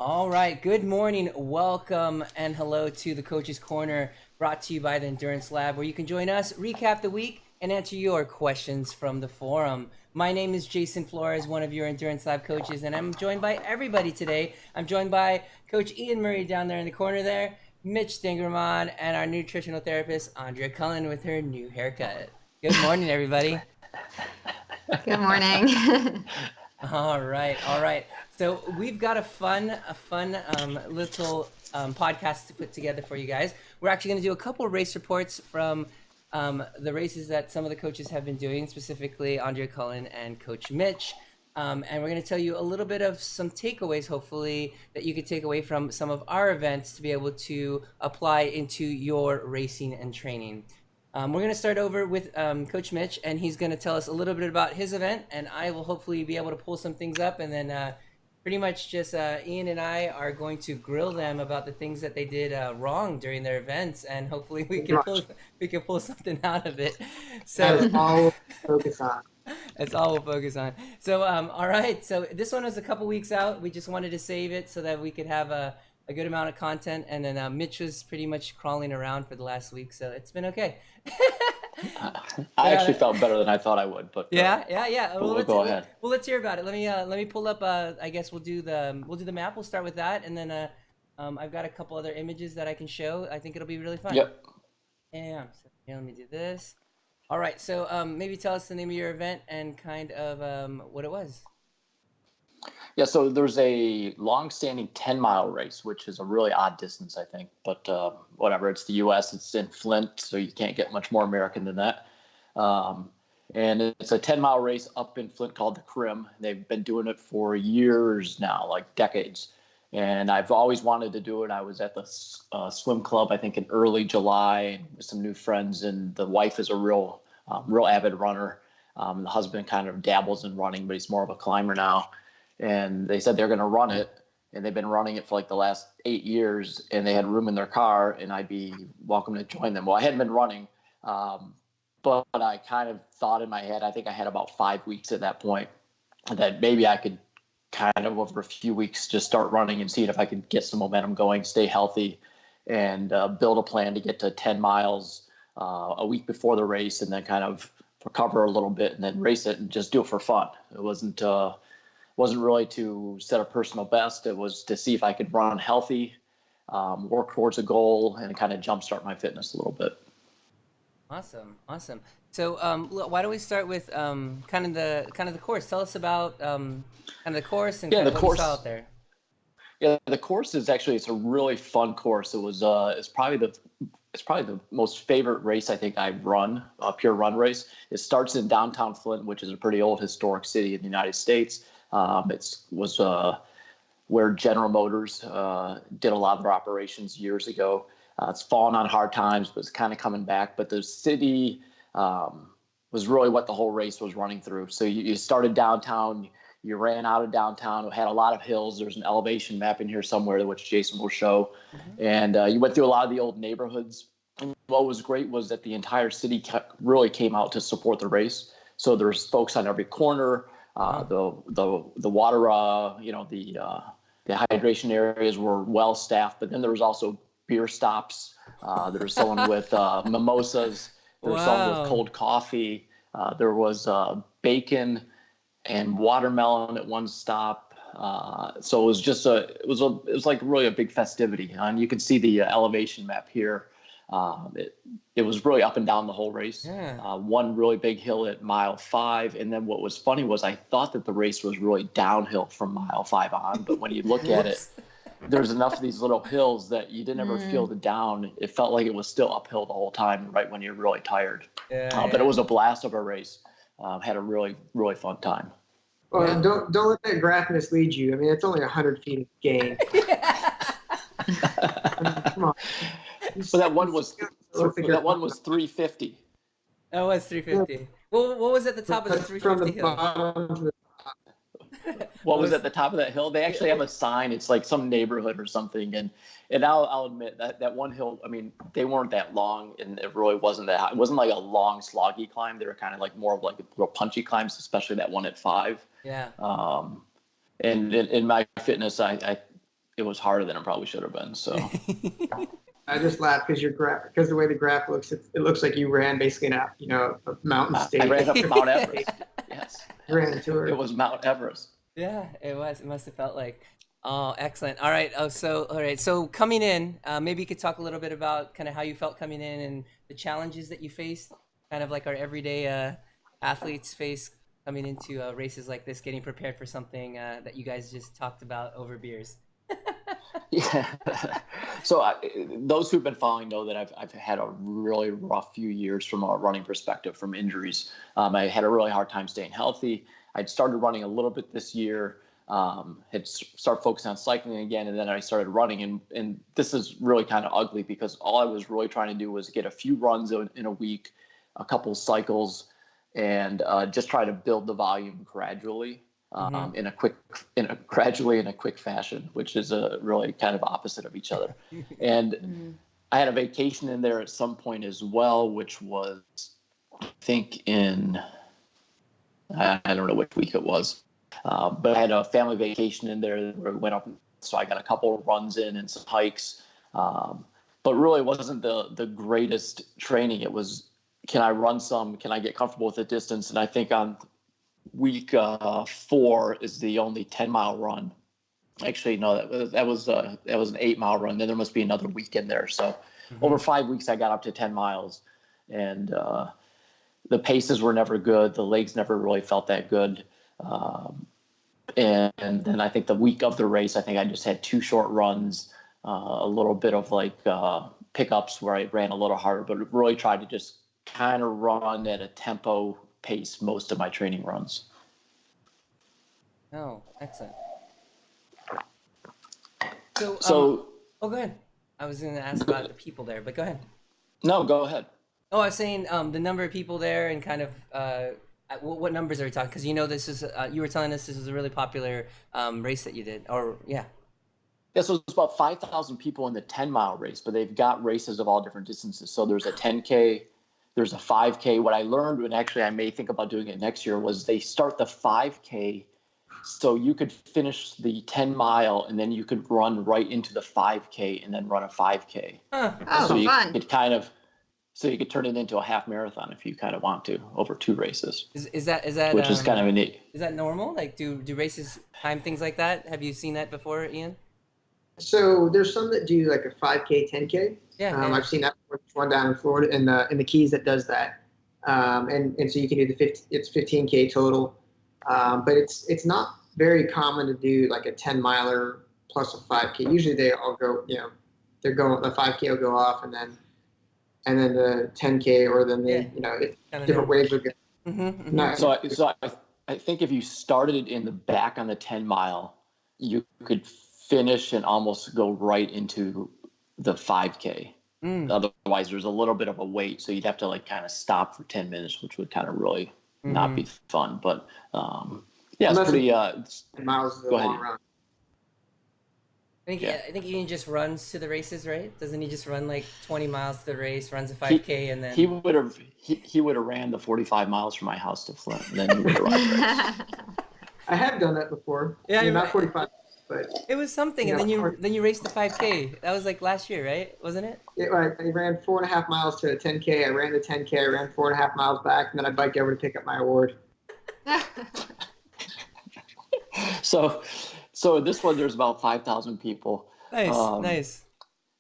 All right. Good morning. Welcome and hello to the Coach's Corner, brought to you by the Endurance Lab, where you can join us, recap the week, and answer your questions from the forum. My name is Jason Flores, one of your Endurance Lab coaches, and I'm joined by everybody today. I'm joined by Coach Ian Murray down there in the corner there, Mitch Dangremond, and our nutritional therapist, Andrea Cullen, with her new haircut. Good morning, everybody. Good morning. All right. So we've got a fun little podcast to put together for you guys. We're actually going to do a couple of race reports from the races that some of the coaches have been doing, specifically Andrea Cullen and Coach Mitch. And we're going to tell you a little bit of some takeaways, hopefully, that you could take away from some of our events to be able to apply into your racing and training. We're going to start over with Coach Mitch, and he's going to tell us a little bit about his event, and I will hopefully be able to pull some things up, and then pretty much just Ian and I are going to grill them about the things that they did wrong during their events, and hopefully we can pull something out of it. So that's all we'll focus on. That's all we'll focus on. So all right, so this one was a couple weeks out. We just wanted to save it so that we could have a good amount of content, and then Mitch was pretty much crawling around for the last week, so it's been okay. I actually felt better than I thought I would, but yeah. We'll go ahead. Well, let's hear about it. Let me pull up. I guess we'll do the map. We'll start with that, and then I've got a couple other images that I can show. I think it'll be really fun. Yep. Yeah. So let me do this. All right. So maybe tell us the name of your event and kind of what it was. Yeah, so there's a long-standing 10-mile race, which is a really odd distance, I think. But whatever, it's the U.S., it's in Flint, so you can't get much more American than that. And it's a 10-mile race up in Flint called the CRIM. They've been doing it for years now, like decades. And I've always wanted to do it. I was at the swim club, I think, in early July with some new friends, and the wife is a real avid runner. The husband kind of dabbles in running, but he's more of a climber now. And they said they're going to run it, and they've been running it for like the last 8 years, and they had room in their car, and I'd be welcome to join them. Well, I hadn't been running, but I kind of thought in my head, I think I had about 5 weeks at that point, that maybe I could kind of over a few weeks just start running and see if I could get some momentum going, stay healthy, and build a plan to get to 10 miles a week before the race, and then kind of recover a little bit and then race it and just do it for fun. It wasn't really to set a personal best. It was to see if I could run healthy, work towards a goal, and kind of jumpstart my fitness a little bit. Awesome. So why don't we start with kind of the course? Tell us about kind of the course and kind of what you saw out there. Yeah, the course is it's a really fun course. It was it's probably the most favorite race I think I've run, a pure run race. It starts in downtown Flint, which is a pretty old historic city in the United States. It was where General Motors did a lot of their operations years ago. It's fallen on hard times, but it's kind of coming back. But the city was really what the whole race was running through. So you started downtown, you ran out of downtown. It had a lot of hills. There's an elevation map in here somewhere, which Jason will show. Mm-hmm. And you went through a lot of the old neighborhoods. And what was great was that the entire city really came out to support the race. So there's folks on every corner. The water, the hydration areas were well staffed, but then there was also beer stops. There was someone with mimosas. There was someone with cold coffee. There was bacon and watermelon at one stop. So it was just it was like really a big festivity. And you can see the elevation map here. It was really up and down the whole race. Yeah. One really big hill at mile 5. And then what was funny was I thought that the race was really downhill from mile 5 on. But when you look at it, there's enough of these little hills that you didn't ever feel the down. It felt like it was still uphill the whole time, right when you're really tired. But it was a blast of a race. Had a really, really fun time. Well, don't let that graph mislead you. I mean, it's only 100 feet of gain. Come on. So that one was 350. That was 350. Well, what was at the top of the 350 hill? What was at the top of that hill? They actually have a sign. It's like some neighborhood or something. And I'll admit that one hill, I mean, they weren't that long, and it really wasn't that high. It wasn't like a long sloggy climb. They were kind of like more of like little punchy climbs, especially that one at 5. Yeah. And in my fitness, I it was harder than it probably should have been. So I just laugh because the way the graph looks, it looks like you ran basically a mountain state. I ran up Mount Everest. Yes, You ran a tour. it was Mount Everest. Yeah, it was. It must have felt like. Oh, excellent. All right. All right. So coming in, maybe you could talk a little bit about kind of how you felt coming in and the challenges that you faced, kind of like our everyday athletes face coming into races like this, getting prepared for something that you guys just talked about over beers. Yeah. So those who've been following know that I've had a really rough few years from a running perspective from injuries. I had a really hard time staying healthy. I'd started running a little bit this year. Had started focusing on cycling again, and then I started running, and this is really kind of ugly because all I was really trying to do was get a few runs in a week, a couple cycles, and just try to build the volume gradually, in a quick fashion, which is really kind of opposite of each other. And I had a vacation in there at some point as well, which was, I think I don't know which week it was. But I had a family vacation in there where we went up, so I got a couple of runs in and some hikes. But really, it wasn't the greatest training. It was, can I run some? Can I get comfortable with the distance? And I think on week 4 is the only 10-mile run. Actually, no, that was an 8-mile run. Then there must be another week in there. So over 5 weeks, I got up to 10 miles, and the paces were never good. The legs never really felt that good. And then I think the week of the race, I think I just had 2 short runs, a little bit of like pickups where I ran a little harder, but really tried to just kind of run at a tempo pace most of my training runs. Oh, excellent. Oh, go ahead. I was going to ask about the people there, but go ahead. No, go ahead. Oh, I was saying the number of people there and kind of what numbers are we talking? Because this is you were telling us this was a really popular race that you did, or yeah. Yeah, so it's about 5,000 people in the 10-mile race, but they've got races of all different distances. So there's a 10K, there's a 5K. What I learned, and actually I may think about doing it next year, was they start the 5K so you could finish the 10-mile and then you could run right into the 5K and then run a 5K. Oh, so you fun. could turn it into a half marathon if you kind of want to over 2 races. Is that which is kind of neat. Is that normal? Like do races time things like that? Have you seen that before, Ian? So there's some that do like a 5K, 10K. Yeah. I've seen that one down in Florida in the Keys that does that. And so you can do it's 15K total. But it's not very common to do like a 10-miler plus a 5K. Usually they all go, the 5K will go off and then the 10K, or then different waves will go. So I think if you started in the back on the 10-mile, you could finish and almost go right into the 5K. Otherwise, there's a little bit of a wait, so you'd have to like kind of stop for 10 minutes, which would kind of really not be fun. But yeah, it's pretty. Miles is a long run. I think Ian just runs to the races, right? Doesn't he just run like 20 miles to the race, runs a 5K, and then he would have ran the 45 miles from my house to Flint, and then he would have run the race. I have done that before. Yeah, not 45, but it was something, and then you raced the 5K. That was like last year, right? Wasn't it? Yeah, right. I ran 4.5 miles to a 10K. I ran the 10K. I ran 4.5 miles back, and then I biked over to pick up my award. So this one, there's about 5,000 people. Nice.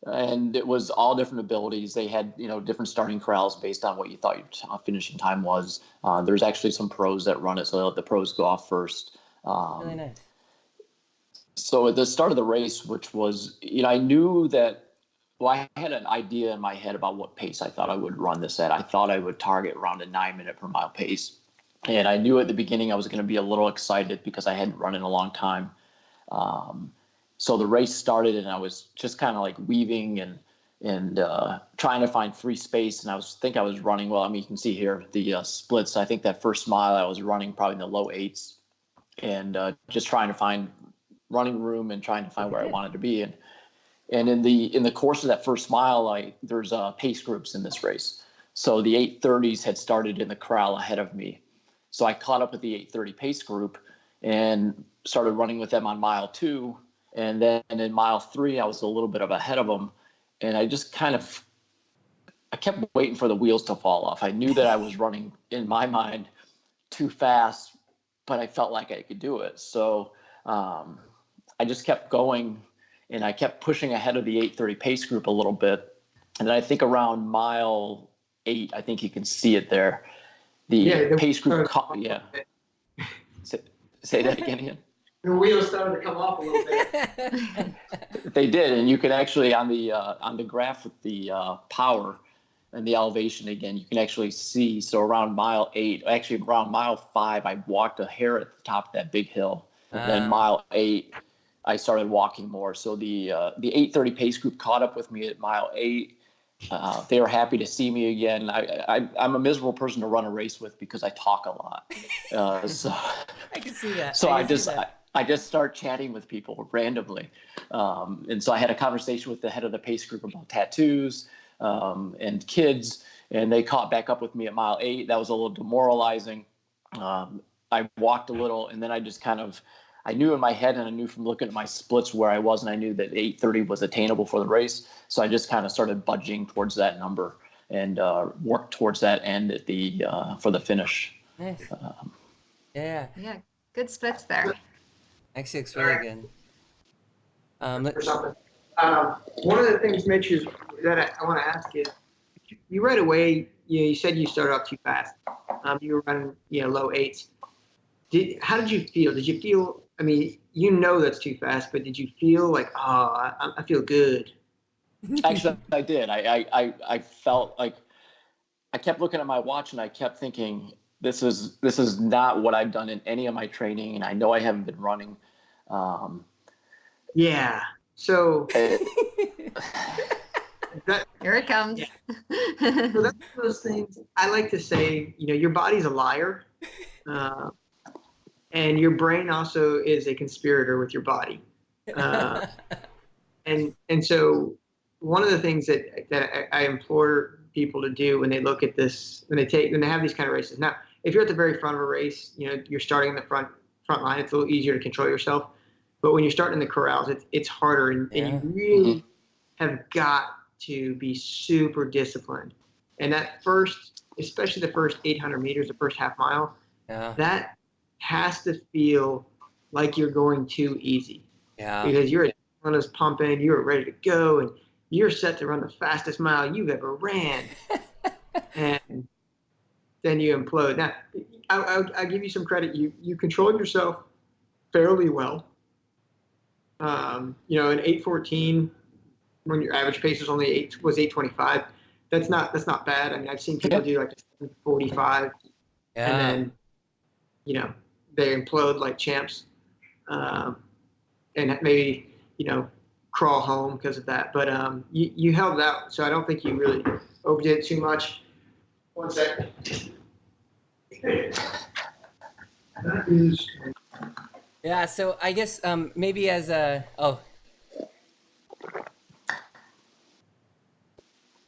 And it was all different abilities. They had, different starting corrals based on what you thought your finishing time was. There's actually some pros that run it, so they let the pros go off first. Really nice. So at the start of the race, which was, I knew that, I had an idea in my head about what pace I thought I would run this at. I thought I would target around a 9-minute per mile pace. And I knew at the beginning I was going to be a little excited because I hadn't run in a long time. So the race started, and I was just kind of like weaving and trying to find free space. And I was running well. I mean, you can see here the splits. I think that first mile I was running probably in the low 8s, and just trying to find running room and trying to find where I wanted to be. And in the course of that first mile, there's pace groups in this race. So the 8:30s had started in the corral ahead of me. So I caught up with the 8:30 pace group and started running with them on mile 2. And then in mile 3, I was a little bit of ahead of them. And I just I kept waiting for the wheels to fall off. I knew that I was running, in my mind, too fast, but I felt like I could do it. So I just kept going, and I kept pushing ahead of the 8:30 pace group a little bit. And then I think around mile 8, I think you can see it there. The pace group, Say that again, Ian. The wheels started to come off a little bit. They did, and you can actually on the graph with the power and the elevation again, you can actually see. So around mile 8, actually around mile 5, I walked a hair at the top of that big hill. And then mile 8, I started walking more. So the 8:30 pace group caught up with me at mile 8. They were happy to see me again. I'm a miserable person to run a race with because I talk a lot. So I can see that. So I just start chatting with people randomly. And so I had a conversation with the head of the pace group about tattoos and kids, and they caught back up with me at mile 8. That was a little demoralizing. I walked a little, and then I just I knew in my head, and I knew from looking at my splits where I was, and I knew that 8:30 was attainable for the race. So I just kind of started budging towards that number and worked towards that end at for the finish. Nice. Yeah. Good splits there. Actually, looks really good. One of the things, Mitch, is that I want to ask is, you right away, you said you started off too fast. You were running, low 8s. How did you feel? Did you feel? I mean, that's too fast, but did you feel like, I feel good? Actually, I did. I felt like I kept looking at my watch, and I kept thinking, this is not what I've done in any of my training, and I know I haven't been running. Yeah. So here it comes. Yeah. So that's one of those things I like to say. Your body's a liar, and your brain also is a conspirator with your body. And so one of the things that I implore people to do when they look at this, when they have these kind of races. Now, if you're at the very front of a race, you're starting in the front line, it's a little easier to control yourself. But when you're starting in the corrals, it's harder, and you really have got to be super disciplined. And that especially the first 800 meters, the first half mile, that has to feel like you're going too easy. Yeah. Because your adrenaline is pumping, you're ready to go, and you're set to run the fastest mile you've ever ran. And then you implode. Now, I'll give you some credit. You controlled yourself fairly well. In 8:14, when your average pace was only 8:25, that's not bad. I mean, I've seen people do like 7:45, and then they implode like champs, and maybe crawl home because of that. But you held out, so I don't think you really overdid it too much. One second. That is. Yeah, so I guess maybe as a hold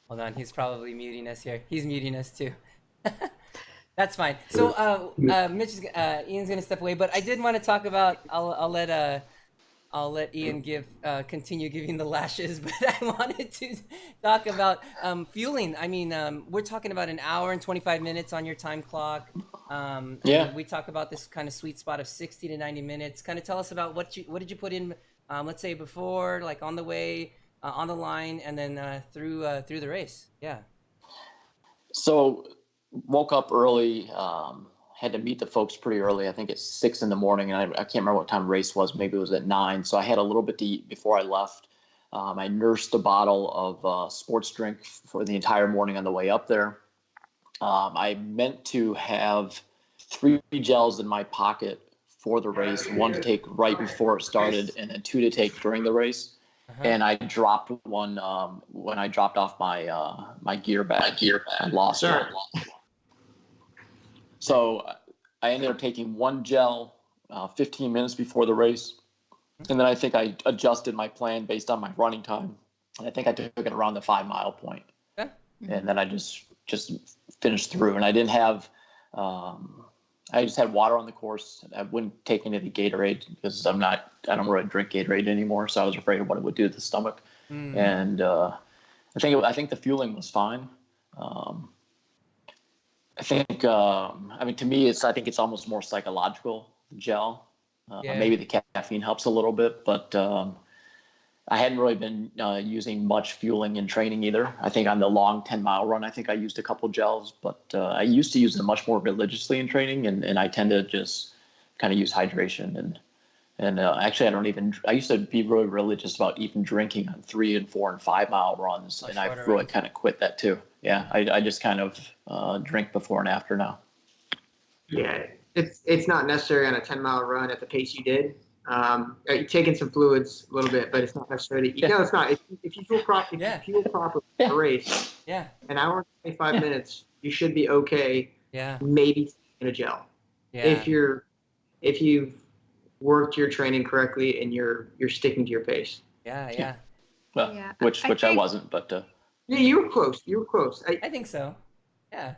on, he's probably muting us here. He's muting us too. That's fine. So Ian's gonna step away, but I did want to talk about. I'll let Ian continue giving the lashes, but I wanted to talk about fueling. I mean, we're talking about an hour and 25 minutes on your time clock. We talk about this kind of sweet spot of 60 to 90 minutes. Kind of tell us about what did you put in, let's say before, like on the way, on the line, and then through the race. Yeah. So woke up early. Had to meet the folks pretty early. I think it's 6 a.m, and I can't remember what time the race was. Maybe it was at 9. So I had a little bit to eat before I left. I nursed a bottle of sports drink for the entire morning on the way up there. I meant to have 3 gels in my pocket for the race, 1 to take right before it started, and then 2 to take during the race. And I dropped one when I dropped off my gear bag. I lost it. So I ended up taking 1 gel 15 minutes before the race. And then I think I adjusted my plan based on my running time. And I think I took it around the 5 mile point. And then I just finished through. And I didn't have I just had water on the course. I wouldn't take any of the Gatorade because I don't really drink Gatorade anymore. So I was afraid of what it would do to the stomach. And I think the fueling was fine. I think, I mean, to me, I think it's almost more psychological gel. Maybe the caffeine helps a little bit, but I hadn't really been using much fueling in training either. I think on the long 10-mile run, I think I used a couple gels, but I used to use them much more religiously in training, and I tend to just kind of use hydration. And actually, I used to be really religious about even drinking on 3 and 4 and 5 mile runs, and I've really kind of quit that too. Yeah, I just kind of drink before and after now. Yeah, it's not necessary on a 10-mile run at the pace you did. You're taking some fluids a little bit, but it's not necessarily. No, it's not. If you fuel properly for a race, an hour and 25 minutes, you should be okay. Yeah. Maybe in a gel. Yeah. If you've worked your training correctly and you're sticking to your pace. Yeah. Well, which I wasn't, but. Yeah, you were close. I think so. Yeah.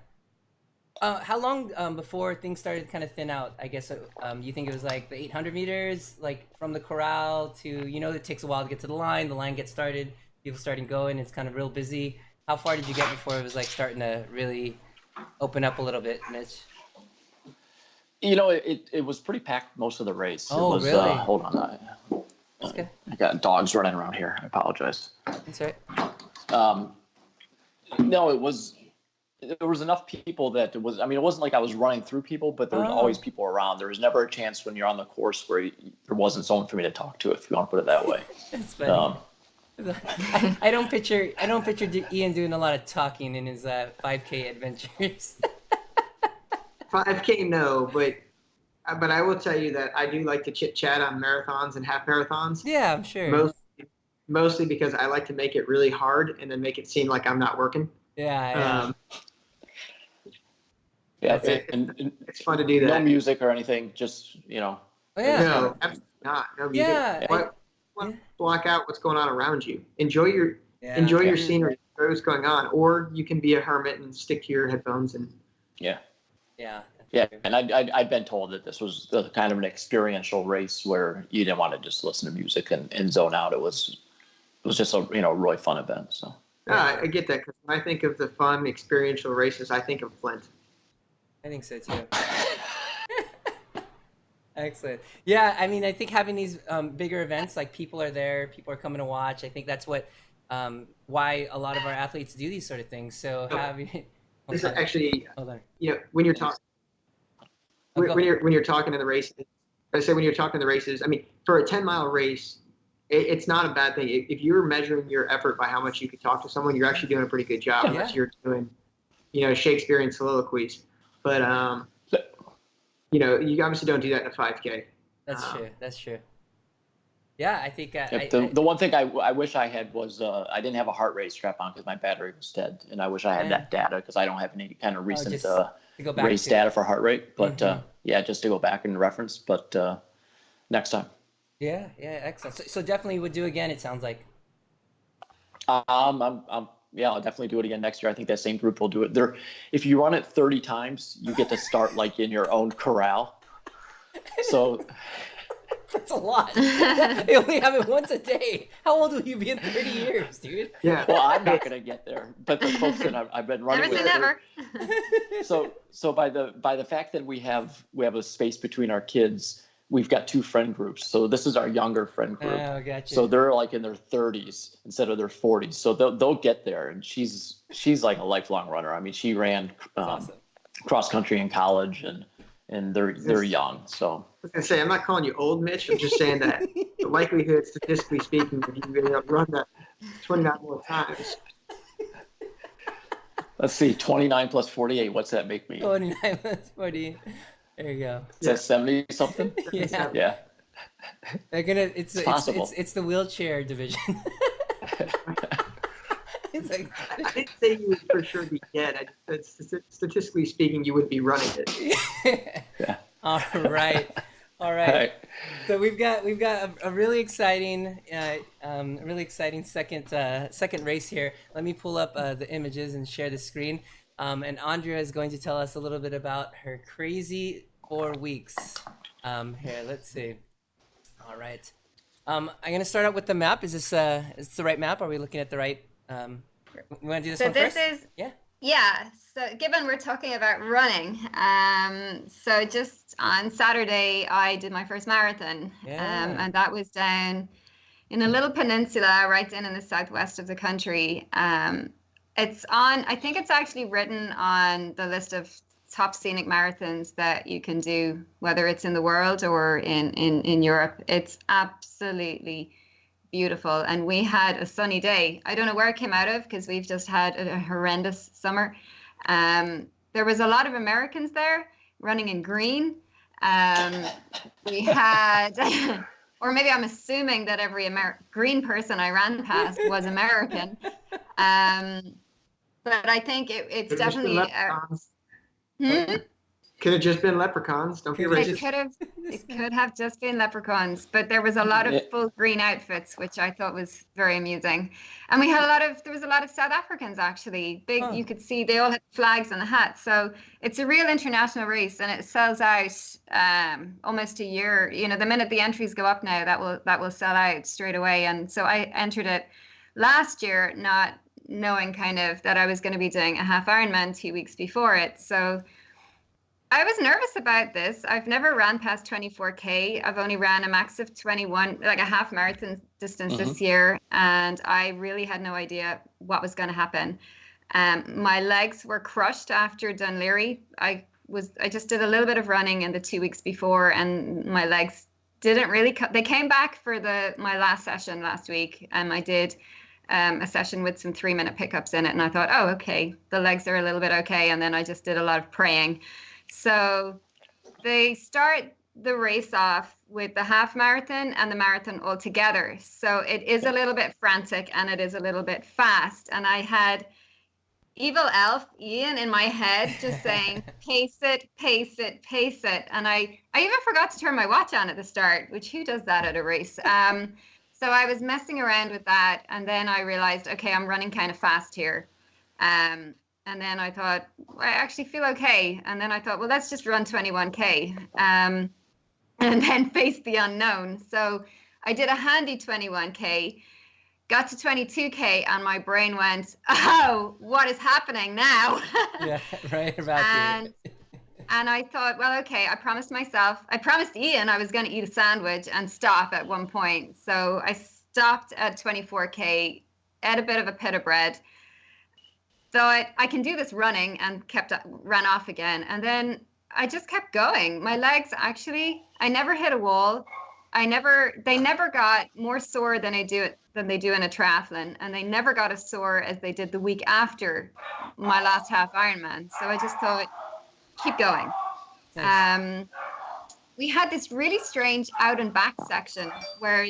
How long before things started kind of thin out? I guess you think it was like the 800 meters, like from the corral to, it takes a while to get to the line gets started, people starting going, it's kind of real busy. How far did you get before it was like starting to really open up a little bit, Mitch? It was pretty packed most of the race. Oh, it was, really? Hold on. Okay. I got dogs running around here. I apologize. That's right. No, there was enough people that it wasn't like I was running through people, but there was always people around. There was never a chance when you're on the course where there wasn't someone for me to talk to, if you want to put it that way. That's funny. I don't picture Ian doing a lot of talking in his 5K adventures. 5K, no, but I will tell you that I do like to chit chat on marathons and half marathons. Yeah, I'm sure. Mostly because I like to make it really hard and then make it seem like I'm not working. Yeah. It's fun to do that. No music or anything, just Oh, yeah. No, absolutely not. No music. Yeah. Block out what's going on around you. Enjoy your scenery. Enjoy what's going on, or you can be a hermit and stick to your headphones and. Yeah. And I'd been told that this was kind of an experiential race where you didn't want to just listen to music and zone out. It was just a really fun event. So. I get that, because when I think of the fun experiential races, I think of Flint. I think so too. Excellent. Yeah, I mean, I think having these bigger events, like people are there, people are coming to watch. I think that's what why a lot of our athletes do these sort of things. So having this is actually, when you're talking in the races, I mean, for a 10-mile race, it's not a bad thing. If you're measuring your effort by how much you can talk to someone, you're actually doing a pretty good job, unless you're doing, Shakespearean soliloquies. But, you obviously don't do that in a 5K. That's true. Yeah, I think the one thing I wish I had was I didn't have a heart rate strap on because my battery was dead, and I wish I had that data because I don't have any kind of recent race data for heart rate. But just to go back and reference. But next time. Yeah, excellent. So definitely would do again. It sounds like. I'll definitely do it again next year. I think that same group will do it. If you run it 30 times, you get to start like in your own corral. So that's a lot. They only have it once a day. How old will you be in 30 years, dude? Yeah. Well, I'm not gonna get there, but the folks that I've been running with. Never. So by the fact that we have a space between our kids, we've got 2 friend groups. So this is our younger friend group. Oh, gotcha. So they're like in their 30s instead of their 40s. So they'll get there, and she's like a lifelong runner. I mean, she ran awesome. cross country in college, and they're young. So I was gonna say, I'm not calling you old, Mitch. I'm just saying that the likelihood, statistically speaking, that you really run that 29 more times. Let's see, 29 plus 48. What's that make me? 29 plus 48. There you go. Is that 70 something? Yeah. They're gonna. It's possible. It's the wheelchair division. It's like, I didn't say you would for sure be dead. Statistically speaking, you wouldn't be running it. Yeah. All right. So we've got a really exciting second race here. Let me pull up the images and share the screen. And Andrea is going to tell us a little bit about her crazy 4 weeks. Here, let's see. All right. I'm gonna start out with the map. Is this the right map? Are we looking at the right? We want to do this one first? Yeah. So given we're talking about running, so just on Saturday I did my first marathon, and that was down in a little peninsula right down in the southwest of the country. It's on. I think it's actually written on the list of top scenic marathons that you can do, whether it's in the world or in Europe. It's absolutely beautiful. And we had a sunny day. I don't know where it came out of because we've just had a horrendous summer. There was a lot of Americans there running in green. We had, or maybe I'm assuming that every green person I ran past was American. But I think it's definitely... Could have just been leprechauns. Don't be racist. It could have just been leprechauns, but there was a lot of full green outfits, which I thought was very amusing. And we had there was a lot of South Africans actually. Big, you could see they all had flags on the hats. So it's a real international race, and it sells out almost a year. You know, the minute the entries go up now, that will sell out straight away. And so I entered it last year, not knowing kind of that I was going to be doing a half Ironman 2 weeks before it. So I was nervous about this. I've never ran past 24K. I've only ran a max of 21, like a half marathon distance this year. And I really had no idea what was going to happen. My legs were crushed after Dunleary. I just did a little bit of running in the 2 weeks before, and my legs didn't really they came back for my last session last week. I did a session with some 3-minute pickups in it. And I thought, oh, okay, the legs are a little bit okay. And then I just did a lot of praying. So they start the race off with the half marathon and the marathon all together. So it is a little bit frantic and it is a little bit fast. And I had evil elf Ian in my head just saying, pace it, pace it, pace it. And I even forgot to turn my watch on at the start, which who does that at a race? So I was messing around with that. And then I realized, okay, I'm running kind of fast here. And then I thought, I actually feel okay. And then I thought, well, let's just run 21K and then face the unknown. So I did a handy 21K, got to 22K, and my brain went, oh, what is happening now? Yeah, right about you. And I thought, well, okay, I promised Ian I was going to eat a sandwich and stop at one point. So I stopped at 24K, ate a bit of a pita bread. So I can do this running, and ran off again. And then I just kept going. My legs actually, I never hit a wall. They never got more sore than they do in a triathlon. And they never got as sore as they did the week after my last half Ironman. So I just thought, keep going. Nice. We had this really strange out and back section where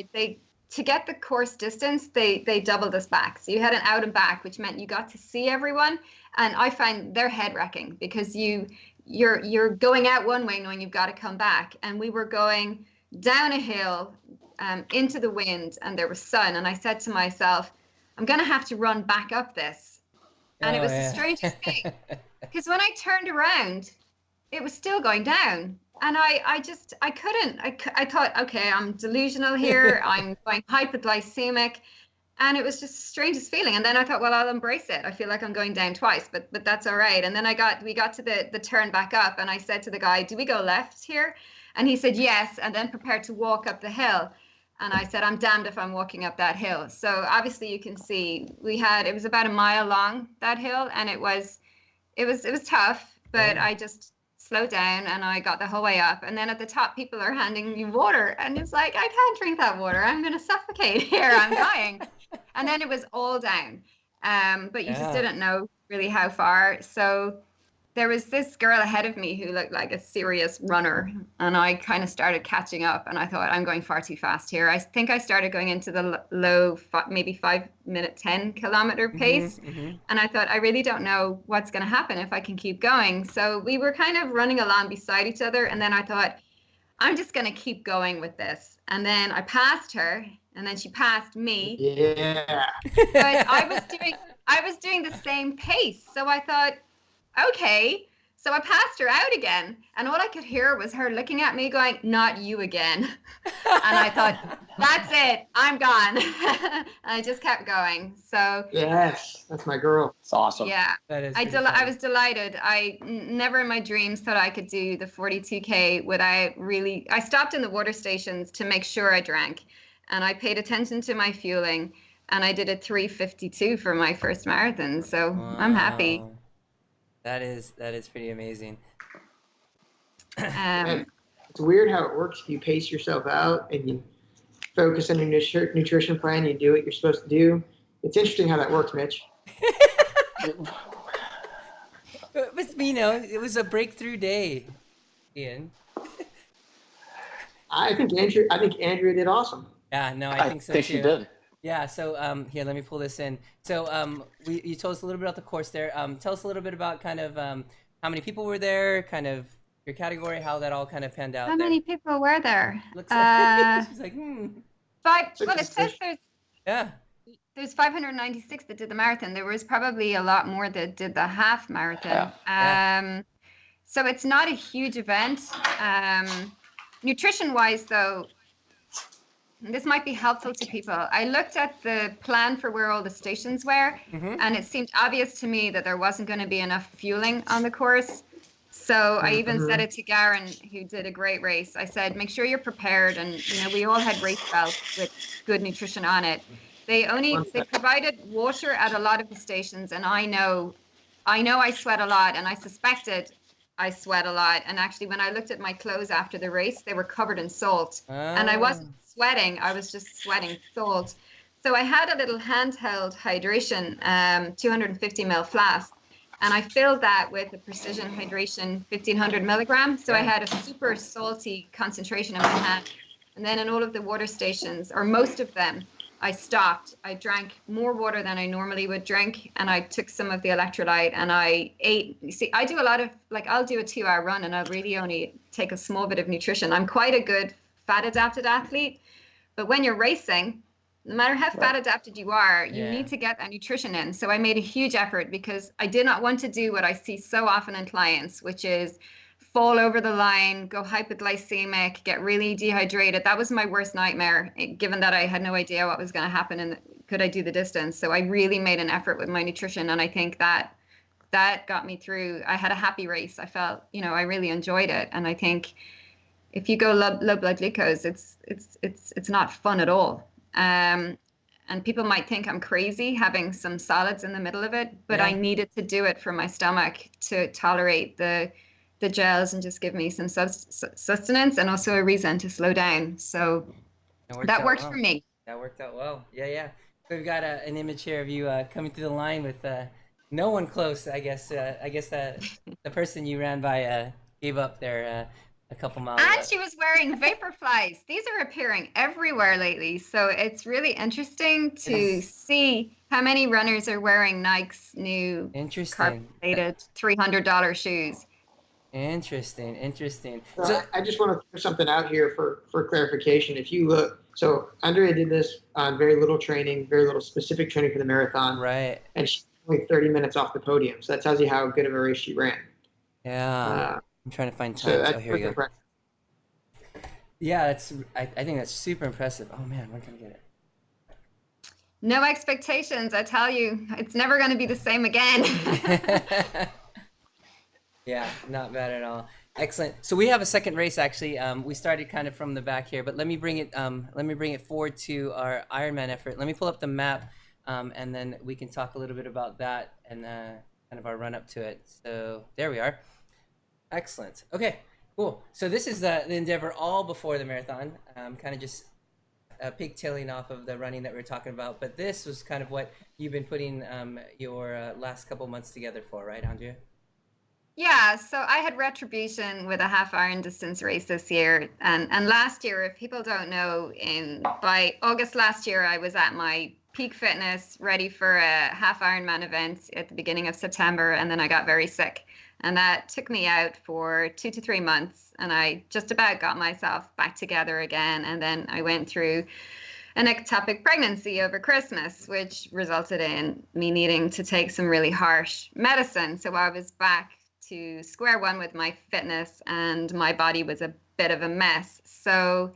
to get the course distance, they doubled us back. So you had an out and back, which meant you got to see everyone. And I find they're head wrecking because you're going out one way knowing you've got to come back. And we were going down a hill into the wind, and there was sun. And I said to myself, I'm going to have to run back up this. And it was the strangest thing because when I turned around, it was still going down. And I couldn't. I thought, okay, I'm delusional here. I'm going hypoglycemic. And it was just the strangest feeling. And then I thought, well, I'll embrace it. I feel like I'm going down twice, but that's all right. And then we got to the turn back up, and I said to the guy, do we go left here? And he said, yes, and then prepared to walk up the hill. And I said, I'm damned if I'm walking up that hill. So obviously you can see it was about a mile long, that hill. And it was tough, but I just slowed down and I got the whole way up. And then at the top, people are handing you water. And it's like, I can't drink that water. I'm going to suffocate here. I'm dying. And then it was all down. But you just didn't know really how far. So there was this girl ahead of me who looked like a serious runner. And I kind of started catching up. And I thought, I'm going far too fast here. I think I started going into the low, maybe 5-minute, 10-kilometer pace. Mm-hmm. And I thought, I really don't know what's going to happen if I can keep going. So we were kind of running along beside each other. And then I thought, I'm just going to keep going with this. And then I passed her. And then she passed me. Yeah. But I was doing the same pace. So I thought, okay. So I passed her out again, and all I could hear was her looking at me going, "Not you again." And I thought, that's it, I'm gone. And I just kept going. So Yes, that's my girl. It's awesome. yeah, That is I pretty funny. was delighted. Never in my dreams thought I could do the 42K without really. I stopped in the water stations to make sure I drank, and I paid attention to my fueling, and I did a 3:52 for my first marathon. So I'm happy. Wow. That is pretty amazing. And it's weird how it works. If you pace yourself out and you focus on your nutrition plan, you do what you're supposed to do. It's interesting how that works, Mitch. But you know, it was a breakthrough day, Ian. I think Andrea did awesome. Yeah, no, I think so think too. she did. Yeah, so here, let me pull this in. So you told us a little bit about the course there. Tell us a little bit about kind of how many people were there, kind of your category, how that all kind of panned out How there. many people were there? Looks like she's like, Five. Well, it says yeah. there's 596 that did the marathon. There was probably a lot more that did the half marathon. So it's not a huge event. Nutrition wise though, this might be helpful to people. I looked at the plan for where all the stations were, and it seemed obvious to me that there wasn't going to be enough fueling on the course. So I even said it to Garen, who did a great race. I said, make sure you're prepared. And, you know, we all had race belts with good nutrition on it. They provided water at a lot of the stations. And I know I sweat a lot, and I suspected I sweat a lot. And actually, when I looked at my clothes after the race, they were covered in salt. And I wasn't sweating. I was just sweating salt. So I had a little handheld hydration, 250 ml flask. And I filled that with a Precision Hydration 1500 milligrams. So I had a super salty concentration in my hand. And then in all of the water stations, or most of them, I stopped. I drank more water than I normally would drink. And I took some of the electrolyte and I ate. You see, I do a lot of, like, I'll do a 2-hour run and I'll really only take a small bit of nutrition. I'm quite a good fat adapted athlete. But when you're racing, no matter how fat adapted you are, you need to get that nutrition in. So I made a huge effort because I did not want to do what I see so often in clients, which is fall over the line, go hypoglycemic, get really dehydrated. That was my worst nightmare, given that I had no idea what was going to happen and could I do the distance. So I really made an effort with my nutrition. And I think that got me through. I had a happy race. I felt, you know, I really enjoyed it. And I think if you go low blood glucose, it's not fun at all. And people might think I'm crazy having some salads in the middle of it, but I needed to do it for my stomach to tolerate the gels and just give me some sustenance and also a reason to slow down. So that worked for me. That worked out well. Yeah. So we've got an image here of you coming through the line with no one close. I guess the person you ran by gave up there a couple miles. And she was wearing Vaporflies. These are appearing everywhere lately. So it's really interesting to see how many runners are wearing Nike's new carbon-plated $300 shoes. Interesting. So I just want to throw something out here for clarification. If you look, so Andrea did this on very little training, very little specific training for the marathon. Right. And she's only 30 minutes off the podium. So that tells you how good of a race she ran. Yeah. I'm trying to find time. So here we go. Yeah, I think that's super impressive. Oh man, when can I get it? No expectations. I tell you, it's never going to be the same again. Yeah, not bad at all. Excellent. So we have a second race actually. We started kind of from the back here, but let me bring it forward to our Ironman effort. Let me pull up the map, and then we can talk a little bit about that and kind of our run up to it. So there we are. Excellent. Okay, cool. So this is the endeavor all before the marathon, kind of just pigtailing off of the running that we were talking about. But this was kind of what you've been putting your last couple months together for, right, Andrea? Yeah, so I had retribution with a half Iron distance race this year. And last year, if people don't know, by August last year, I was at my peak fitness, ready for a half Ironman event at the beginning of September. And then I got very sick. And that took me out for 2 to 3 months. And I just about got myself back together again. And then I went through an ectopic pregnancy over Christmas, which resulted in me needing to take some really harsh medicine. So I was back to square one with my fitness, and my body was a bit of a mess. So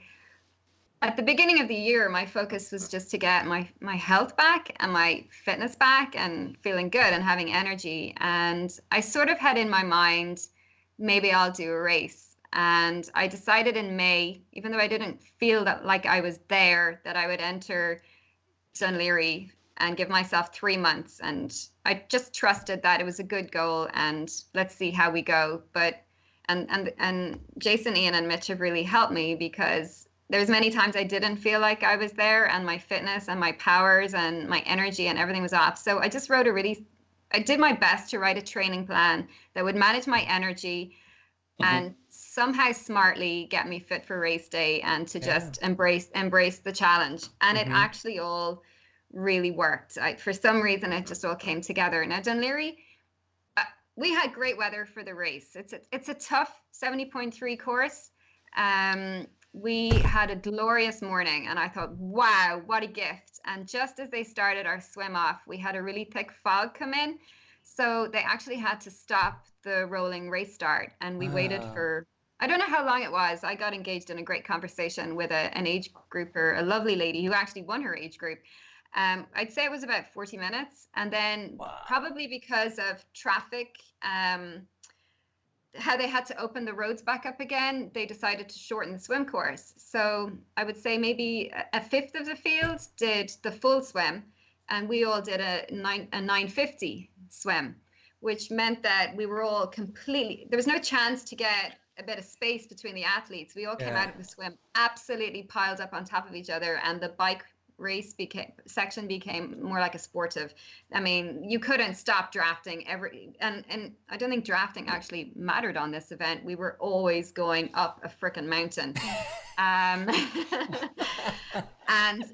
at the beginning of the year, my focus was just to get my health back and my fitness back and feeling good and having energy. And I sort of had in my mind, maybe I'll do a race. And I decided in May, even though I didn't feel that like I was there, that I would enter Dunleary and give myself 3 months. And I just trusted that it was a good goal, and let's see how we go. But and Jason, Ian, and Mitch have really helped me, because there's many times I didn't feel like I was there, and my fitness and my powers and my energy and everything was off. So I just I did my best to write a training plan that would manage my energy and somehow smartly get me fit for race day, and to just embrace the challenge. And it actually all really worked. For some reason, it just all came together. Now, Dunleary, we had great weather for the race. It's a tough 70.3 course. We had a glorious morning, and I thought, wow, what a gift. And just as they started our swim off, we had a really thick fog come in. So they actually had to stop the rolling race start, and we waited for, I don't know how long it was. I got engaged in a great conversation with an age grouper, a lovely lady who actually won her age group. I'd say it was about 40 minutes. And then probably because of traffic, how they had to open the roads back up again, they decided to shorten the swim course. So I would say maybe a fifth of the field did the full swim, and we all did a 950 swim, which meant that we were all there was no chance to get a bit of space between the athletes. We all came out of the swim absolutely piled up on top of each other, and the bike race section became more like a sportive. I mean, you couldn't stop drafting and I don't think drafting actually mattered on this event. We were always going up a freaking mountain. And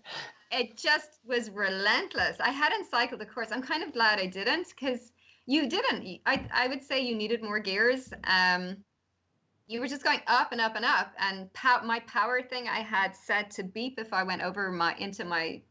it just was relentless. I hadn't cycled the course. I'm kind of glad I didn't, because you didn't. I would say you needed more gears. You were just going up and up and up, and my power thing I had set to beep if I went over into my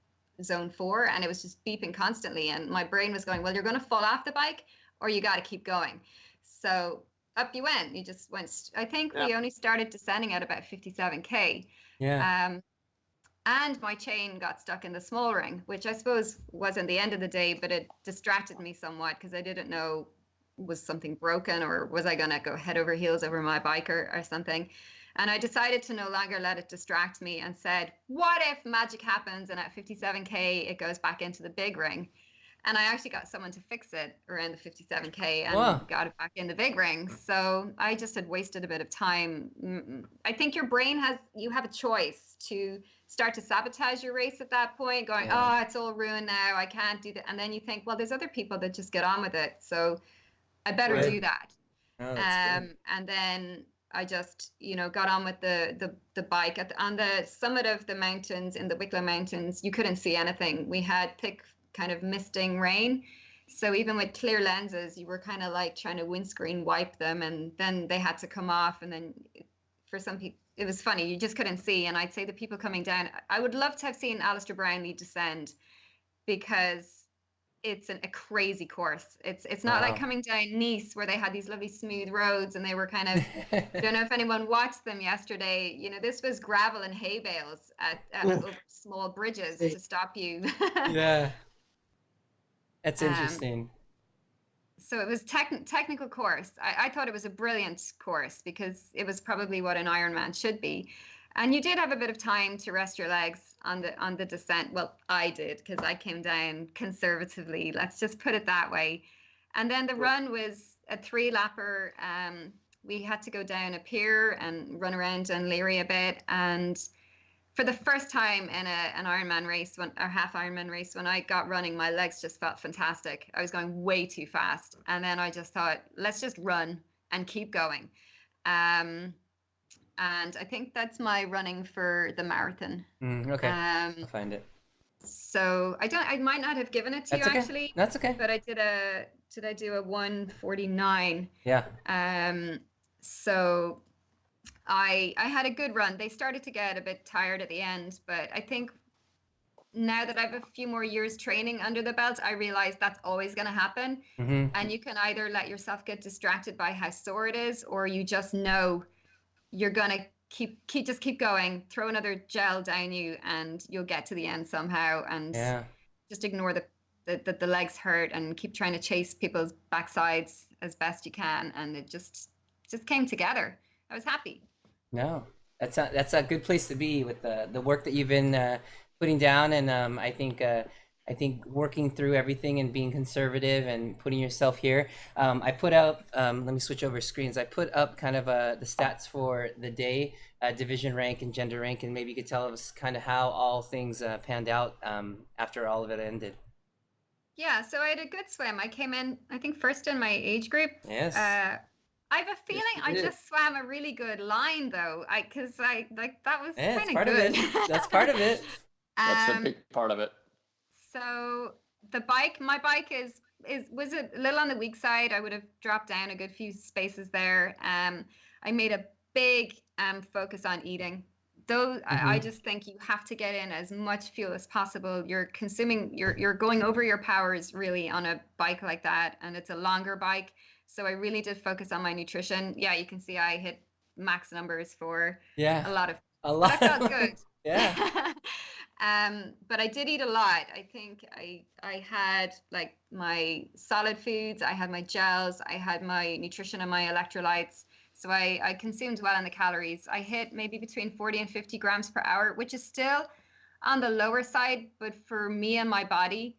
zone 4, and it was just beeping constantly, and my brain was going, well, you're going to fall off the bike, or you got to keep going. So up you went. You just went. I think we only started descending at about 57k. And my chain got stuck in the small ring, which I suppose wasn't the end of the day, but it distracted me somewhat, because I didn't know, was something broken, or was I going to go head over heels over my bike or something? And I decided to no longer let it distract me, and said, what if magic happens and at 57k it goes back into the big ring? And I actually got someone to fix it around the 57k and got it back in the big ring. So I just had wasted a bit of time. I think your brain you have a choice to start to sabotage your race at that point, going, oh, it's all ruined now, I can't do that. And then you think, well, there's other people that just get on with it, so I better do that. And then I just, got on with the bike. On the summit of the mountains, in the Wicklow Mountains, you couldn't see anything. We had thick kind of misting rain. So even with clear lenses, you were kind of like trying to windscreen wipe them, and then they had to come off. And then for some people, it was funny, you just couldn't see. And I'd say the people coming down, I would love to have seen Alistair Brownlee descend, because it's a crazy course. It's not like coming down Nice, where they had these lovely smooth roads, and they were kind of, I don't know if anyone watched them yesterday. This was gravel and hay bales at over small bridges to stop you. That's interesting. So it was technical course. I thought it was a brilliant course, because it was probably what an Ironman should be. And you did have a bit of time to rest your legs on the descent. Well, I did, because I came down conservatively. Let's just put it that way. And then the run was a 3-lapper. We had to go down a pier and run around Dunleary a bit. And for the first time in an Ironman race, or half Ironman race, when I got running, my legs just felt fantastic. I was going way too fast. And then I just thought, let's just run and keep going. And I think that's my running for the marathon. Okay. I'll find it. So I might not have given it to you, actually. That's okay. But I did I do a 1:49? Yeah. So I had a good run. They started to get a bit tired at the end, but I think now that I have a few more years training under the belt, I realize that's always going to happen. Mm-hmm. And you can either let yourself get distracted by how sore it is, or you just know you're going to keep going, throw another gel down you, and you'll get to the end somehow. And Yeah. just ignore the legs hurt and keep trying to chase people's backsides as best you can. And it just came together. I was happy. No, that's a good place to be with the work that you've been putting down, and I think working through everything and being conservative and putting yourself here. I put out, let me switch over screens. I put up kind of the stats for the day, division rank and gender rank, and maybe you could tell us kind of how all things panned out after all of it ended. Yeah, so I had a good swim. I came in, I think, first in my age group. Yes. I have a feeling I just swam a really good line though. Because that was kind of good. That's part of it. That's a big part of it. So my bike was a little on the weak side. I would have dropped down a good few spaces there. I made a big focus on eating. Though I just think you have to get in as much fuel as possible. You're going over your powers really on a bike like that, and it's a longer bike. So I really did focus on my nutrition. Yeah, you can see I hit max numbers for a lot. That felt good. Yeah. But I did eat a lot. I think I had like my solid foods, I had my gels, I had my nutrition and my electrolytes. So I consumed well on the calories. I hit maybe between 40 and 50 grams per hour, which is still on the lower side, but for me and my body,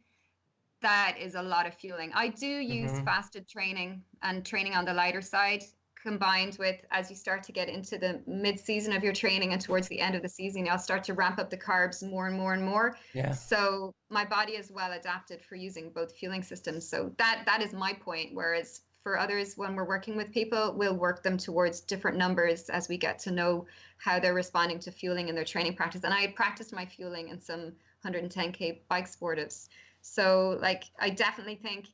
that is a lot of fueling. I do use fasted training and training on the lighter side, combined with, as you start to get into the mid-season of your training and towards the end of the season, I'll start to ramp up the carbs more and more and more. Yeah. So my body is well adapted for using both fueling systems. So that is my point. Whereas for others, when we're working with people, we'll work them towards different numbers as we get to know how they're responding to fueling in their training practice. And I had practiced my fueling in some 110K bike sportives. So like, I definitely think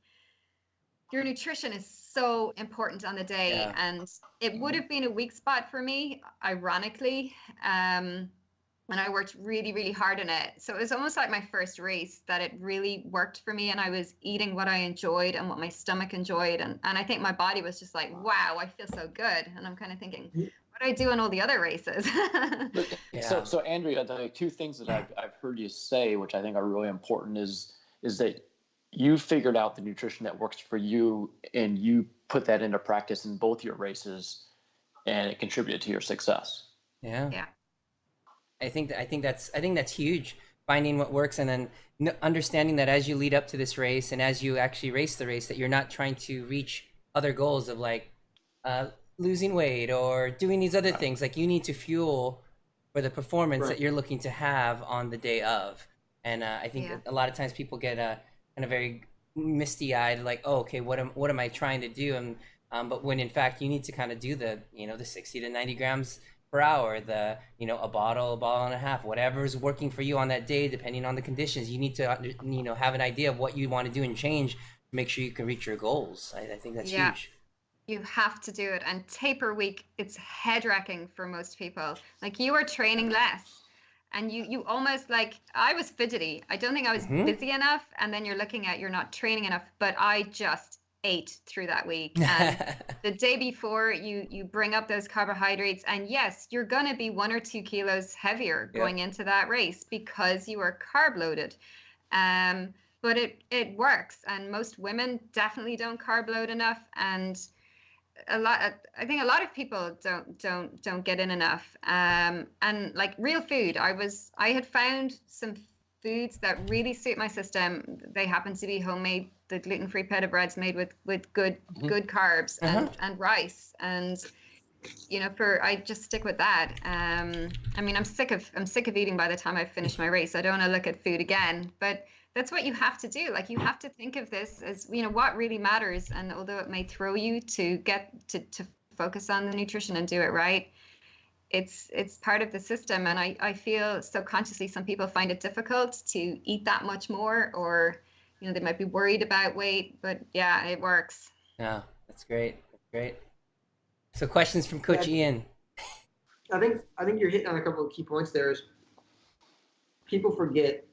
your nutrition is so important on the day. And it would have been a weak spot for me, ironically, when I worked really, really hard on it. So it was almost like my first race that it really worked for me, and I was eating what I enjoyed and what my stomach enjoyed. And I think my body was just like, wow, I feel so good. And I'm kind of thinking, what do I do in all the other races? So Andrea, the two things that I've heard you say, which I think are really important, is that you figured out the nutrition that works for you, and you put that into practice in both your races, and it contributed to your success. Yeah. I think that's huge. Finding what works, and then understanding that as you lead up to this race and as you actually race the race, that you're not trying to reach other goals of like losing weight or doing these other things. Like you need to fuel for the performance that you're looking to have on the day of. And I think a lot of times people get kind of very misty-eyed, like, oh, okay, what am I trying to do? And but when in fact you need to kind of do the 60 to 90 grams per hour, a bottle and a half, whatever is working for you on that day, depending on the conditions. You need to have an idea of what you want to do and change to make sure you can reach your goals. I think that's huge. You have to do it. And taper week, it's head wrecking for most people. Like you are training less, and you almost, like, I was fidgety. I don't think I was busy enough, and then you're not training enough. But I just ate through that week, and the day before you bring up those carbohydrates, and yes, you're gonna be 1 or 2 kilos heavier going into that race because you are carb loaded, but it works. And most women definitely don't carb load enough, and I think a lot of people don't get in enough, and like real food, I had found some foods that really suit my system. They happen to be homemade. The gluten-free pita breads made with good carbs and rice, and I just stick with that. I mean, I'm sick of eating by the time I finish my race. I don't want to look at food again, but that's what you have to do. Like, you have to think of this as what really matters. And although it may throw you to get to focus on the nutrition and do it right, it's part of the system. And I feel subconsciously some people find it difficult to eat that much more, or they might be worried about weight, but yeah, it works. Yeah, that's great. So questions from Coach Ian. I think you're hitting on a couple of key points there. Is people forget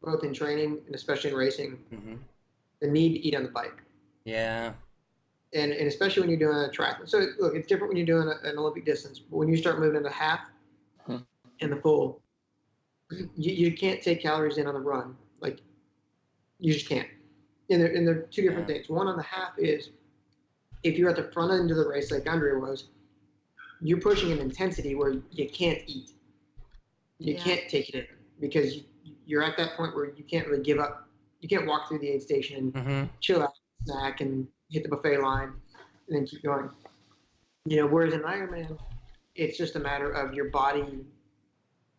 both in training and especially in racing, Mm-hmm. the need to eat on the bike. Yeah. And especially when you're doing a triathlon. So look, it's different when you're doing an Olympic distance. But when you start moving into half and the full, you can't take calories in on the run. Like, you just can't. And they're two different things. One on the half is if you're at the front end of the race, like Andrea was, you're pushing an intensity where you can't eat. You can't take it in because you're at that point where you can't really give up. You can't walk through the aid station and chill out, snack, and hit the buffet line, and then keep going. Whereas in Ironman, it's just a matter of your body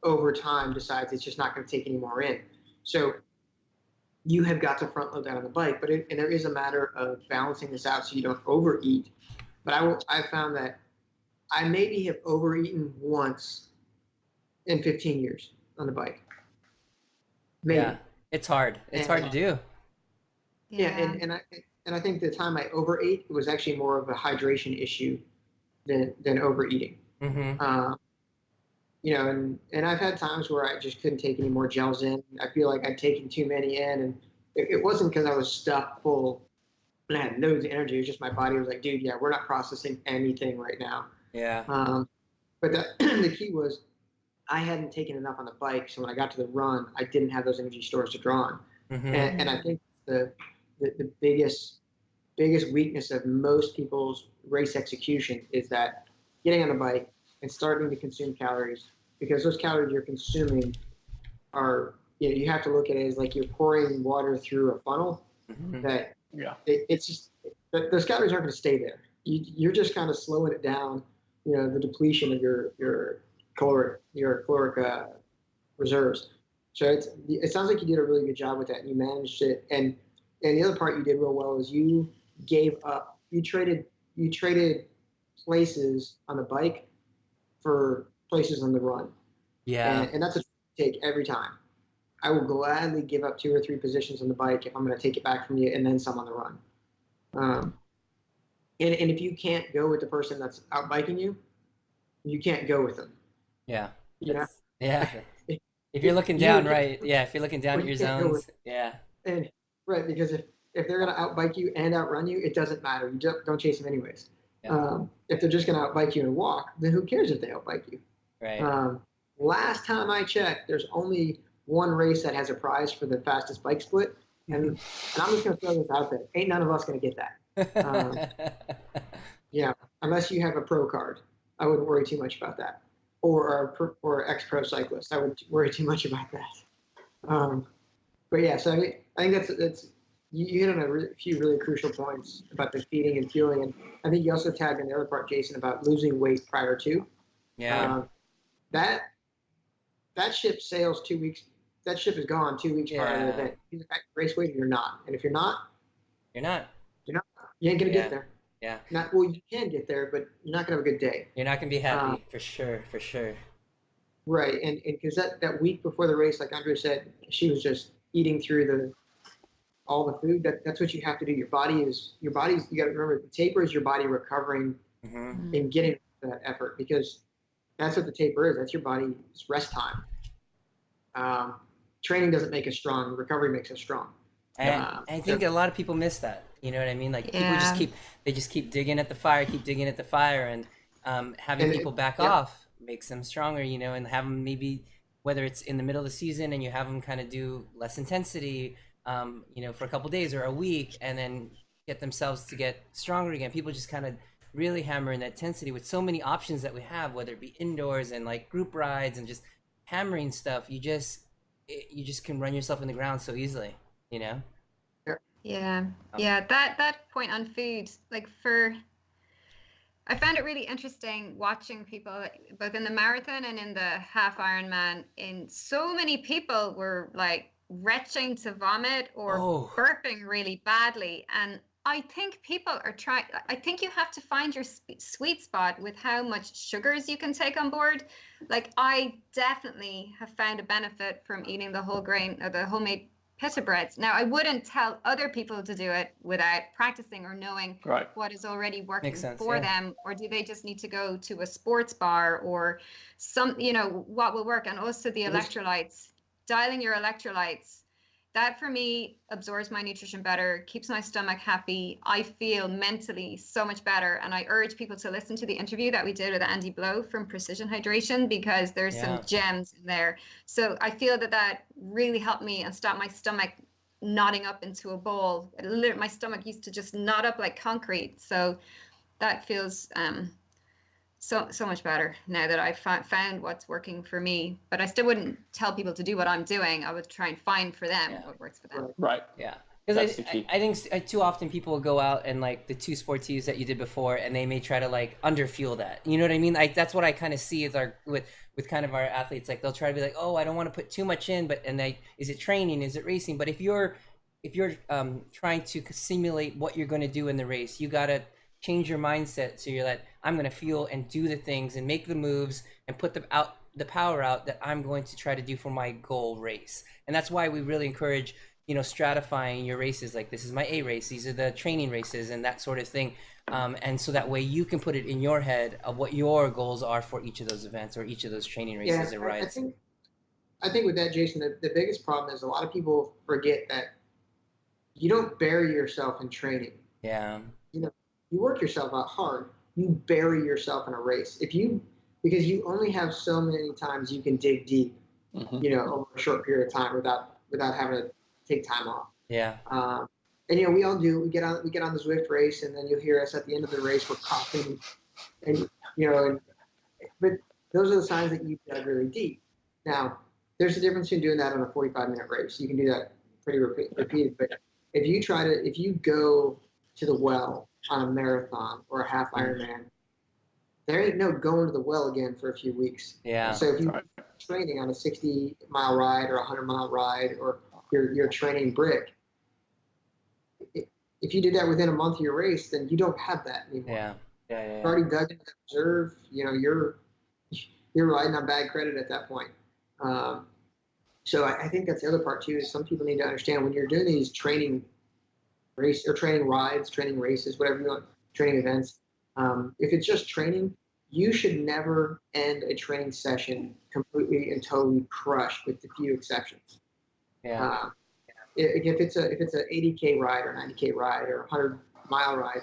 over time decides it's just not going to take any more in. So you have got to front load that on the bike, and there is a matter of balancing this out so you don't overeat. But I found that I maybe have overeaten once in 15 years on the bike. Maybe. Yeah, it's hard. It's hard to do. Yeah, and I think the time I overate, it was actually more of a hydration issue than overeating. Mm-hmm. And I've had times where I just couldn't take any more gels in. I feel like I'd taken too many in, and it wasn't because I was stuffed full and I had loads of energy. It was just my body was like, dude, yeah, we're not processing anything right now. Yeah. But the key was I hadn't taken enough on the bike, so when I got to the run, I didn't have those energy stores to draw on. Mm-hmm. And I think the biggest weakness of most people's race execution is that getting on a bike and starting to consume calories, because those calories you're consuming are, you have to look at it as like you're pouring water through a funnel. Mm-hmm. That it's just those calories aren't going to stay there. You're just kind of slowing it down. The depletion of your caloric reserves. So it sounds like you did a really good job with that, and you managed it. And the other part you did real well is you gave up. You traded places on the bike for places on the run. Yeah. And that's a take every time. I will gladly give up 2 or 3 positions on the bike if I'm going to take it back from you, and then some on the run. And if you can't go with the person that's out biking you, you can't go with them. Yeah. Yeah. If you're looking down, right? Yeah. If you're looking down at your zones, yeah. And right, because if they're going to outbike you and outrun you, it doesn't matter. You don't chase them anyways. Yeah. If they're just going to outbike you and walk, then who cares if they outbike you? Right. Last time I checked, there's only one race that has a prize for the fastest bike split, and I'm just going to throw this out there. Ain't none of us going to get that. Yeah, unless you have a pro card, I wouldn't worry too much about that, or ex-pro cyclist, I wouldn't worry too much about that. But yeah, so I think that's you hit on a few really crucial points about the feeding and fueling, and I think you also tagged in the other part, Jason, about losing weight prior to. Yeah. That ship sails 2 weeks. That ship is gone 2 weeks prior to the event. Either at race weight or you're not. And if you're not, you're not. You ain't gonna get there. Yeah. You can get there, but you're not gonna have a good day. You're not gonna be happy for sure. Right, and because that week before the race, like Andrea said, she was just eating through all the food. That's what you have to do. Your body's. You got to remember, the taper is your body recovering and getting that effort, because that's what the taper is. That's your body's rest time. Training doesn't make us strong. Recovery makes us strong. I think a lot of people miss that. You know what I mean? Like people just keep digging at the fire, and having people back off makes them stronger. And have them maybe, whether it's in the middle of the season and you have them kind of do less intensity, for a couple days or a week, and then get themselves to get stronger again. People just kind of really hammer in that intensity with so many options that we have, whether it be indoors and like group rides and just hammering stuff. You just can run yourself in the ground so easily, Yeah. That point on food, I found it really interesting watching people both in the marathon and in the half Ironman. So many people were like retching to vomit or burping really badly, and I think people are trying. I think you have to find your sweet spot with how much sugars you can take on board. Like, I definitely have found a benefit from eating the whole grain or the homemade pita breads. Now, I wouldn't tell other people to do it without practicing or knowing what is already working for them, or do they just need to go to a sports bar or what will work? And also the electrolytes, dialing your electrolytes. that for me absorbs my nutrition better, keeps my stomach happy. I feel mentally so much better. And I urge people to listen to the interview that we did with Andy Blow from Precision Hydration, because there's some gems in there. So I feel that really helped me and stopped my stomach knotting up into a ball. My stomach used to just knot up like concrete. So that feels so much better now that I've found what's working for me. But I still wouldn't tell people to do what I'm doing. I would try and find for them what works for them. Right. Yeah. Because I think too often people will go out and like the 2 sports use that you did before, and they may try to like underfuel that. You know what I mean? Like that's what I kind of see is with kind of our athletes. Like they'll try to be like, oh, I don't want to put too much in, but is it training? Is it racing? But if you're trying to simulate what you're going to do in the race, you gotta change your mindset so you're like, I'm going to feel and do the things and make the moves and put the power out that I'm going to try to do for my goal race. And that's why we really encourage, stratifying your races. Like, this is my A race, these are the training races and that sort of thing. And so that way you can put it in your head of what your goals are for each of those events or each of those training races or rides. I think with that, Jason, the biggest problem is a lot of people forget that you don't bury yourself in training. Yeah. You work yourself out hard. You bury yourself in a race. Because you only have so many times you can dig deep, over a short period of time without having to take time off. Yeah. And we all do. We get on the Zwift race, and then you'll hear us at the end of the race. We're coughing, but those are the signs that you dug really deep. Now, there's a difference in doing that on a 45-minute race. You can do that pretty repeated. But if you go to the well on a marathon or a half Ironman, there ain't no going to the well again for a few weeks. Yeah. So if you're training on a 60-mile ride or a 100-mile ride, or you're training brick, if you did that within a month of your race, then you don't have that anymore. Yeah. You've already dug into the reserve. You're riding on bad credit at that point. So I think that's the other part too, is some people need to understand when you're doing these training rides, training races, whatever you want, training events. If it's just training, you should never end a training session completely and totally crushed, with a few exceptions. Yeah. If it's a 80K ride or 90K ride or 100-mile ride,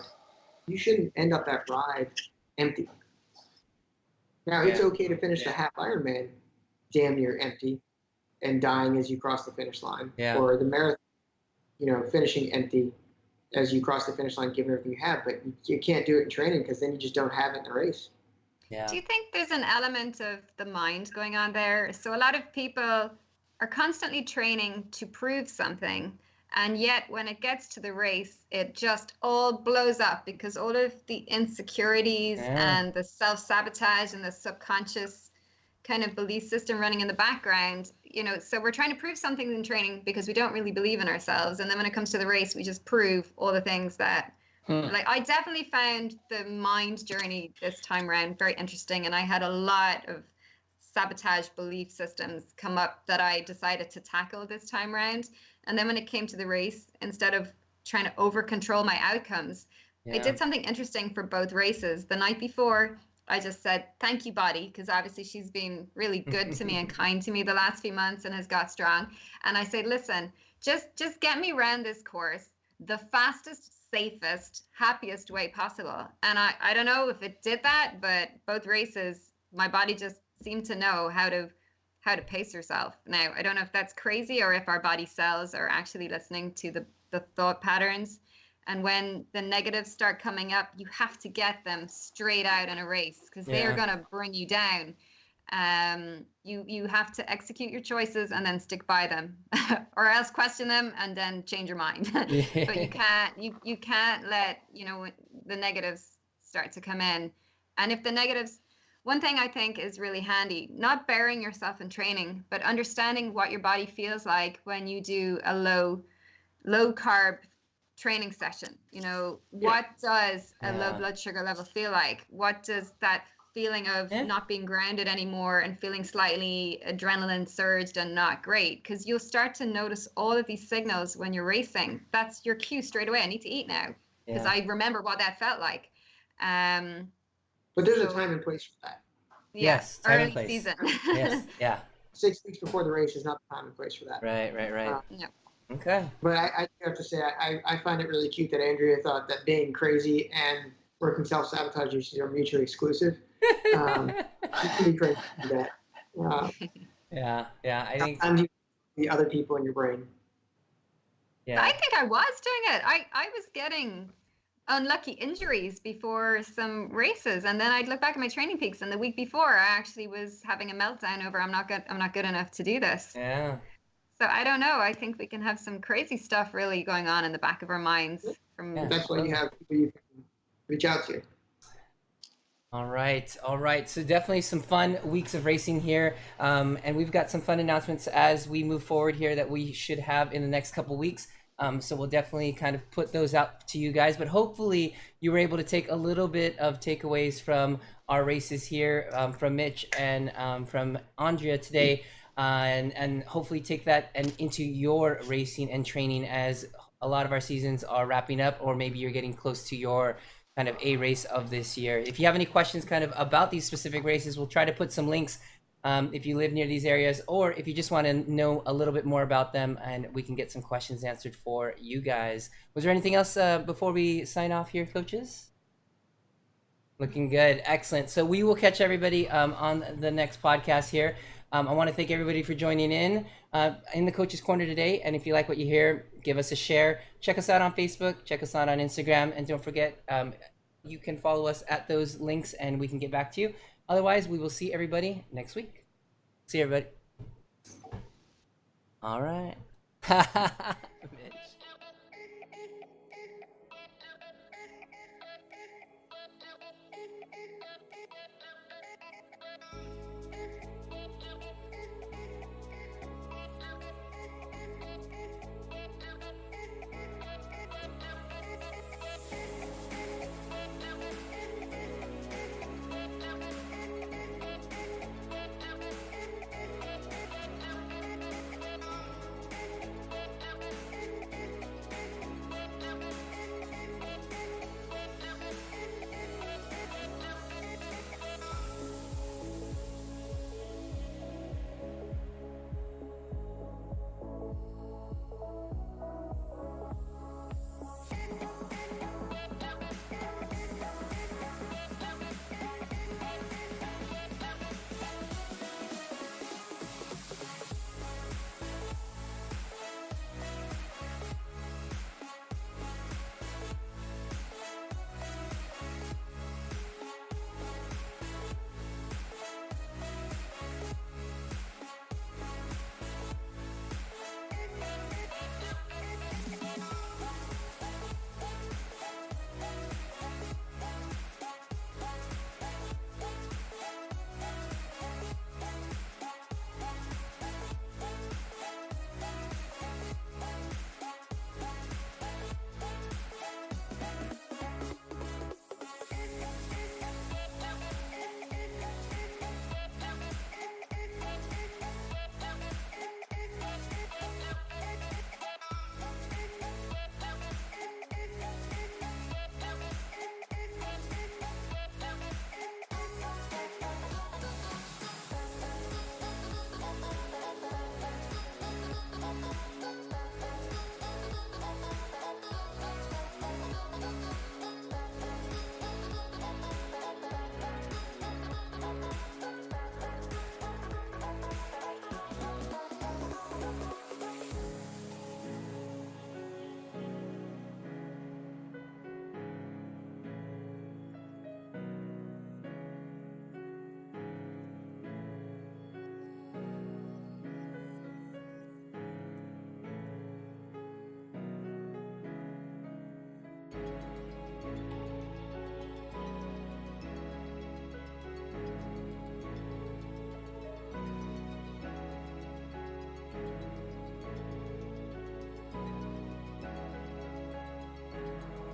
you shouldn't end up that ride empty. Now, it's okay to finish the half Ironman damn near empty and dying as you cross the finish line, or the marathon, finishing empty as you cross the finish line, given everything you have, but you can't do it in training because then you just don't have it in the race. Yeah. Do you think there's an element of the mind going on there? So a lot of people are constantly training to prove something, and yet when it gets to the race, it just all blows up because all of the insecurities and the self-sabotage and the subconscious kind of belief system running in the background, so we're trying to prove something in training because we don't really believe in ourselves. And then when it comes to the race, we just prove all the things that, like, I definitely found the mind journey this time around very interesting. And I had a lot of sabotage belief systems come up that I decided to tackle this time around. And then when it came to the race, instead of trying to over control my outcomes, I did something interesting for both races. The night before, I just said, thank you, body, because obviously she's been really good to me and kind to me the last few months and has got strong. And I said, listen, just get me around this course the fastest, safest, happiest way possible. And I don't know if it did that, but both races, my body just seemed to know how to pace herself. Now, I don't know if that's crazy or if our body cells are actually listening to the thought patterns. And when the negatives start coming up, you have to get them straight out in a race because they are going to bring you down. You have to execute your choices and then stick by them, or else question them and then change your mind. But you can't let the negatives start to come in. And if the negatives, one thing I think is really handy, not burying yourself in training, but understanding what your body feels like when you do a low carb training session. What does a low blood sugar level feel like? What does that feeling of not being grounded anymore and feeling slightly adrenaline surged and not great? Because you'll start to notice all of these signals when you're racing. That's your cue straight away. I need to eat now because I remember what that felt like. But there's a time and place for that. Yes, time early and place. Season. Yes, yeah. 6 weeks before the race is not the time and place for that. Right. No. Okay. But I have to say, I find it really cute that Andrea thought that being crazy and working self-sabotage issues are mutually exclusive. It's pretty crazy to do that. Yeah, I think, Sometimes you see other people in your brain. yeah. I think I was doing it. I was getting unlucky injuries before some races, and then I'd look back at my training peaks, and the week before I actually was having a meltdown over I'm not good enough to do this. Yeah. So I don't know. I think we can have some crazy stuff really going on in the back of our minds from That's why you have people you can reach out to. All right. So definitely some fun weeks of racing here, and we've got some fun announcements as we move forward here that we should have in the next couple weeks. So we'll definitely kind of put those out to you guys, but hopefully you were able to take a little bit of takeaways from our races here, from Mitch and from Andrea today, and hopefully take that and into your racing and training as a lot of our seasons are wrapping up, or maybe you're getting close to your kind of a race of this year. If you have any questions kind of about these specific races, we'll try to put some links if you live near these areas, or if you just want to know a little bit more about them, and we can get some questions answered for you guys. Was there anything else before we sign off here, coaches? Looking good. Excellent. So we will catch everybody on the next podcast here. I want to thank everybody for joining in the Coach's Corner today. And if you like what you hear, give us a share. Check us out on Facebook. Check us out on Instagram. And don't forget, you can follow us at those links and we can get back to you. Otherwise, we will see everybody next week. See you, everybody. All right.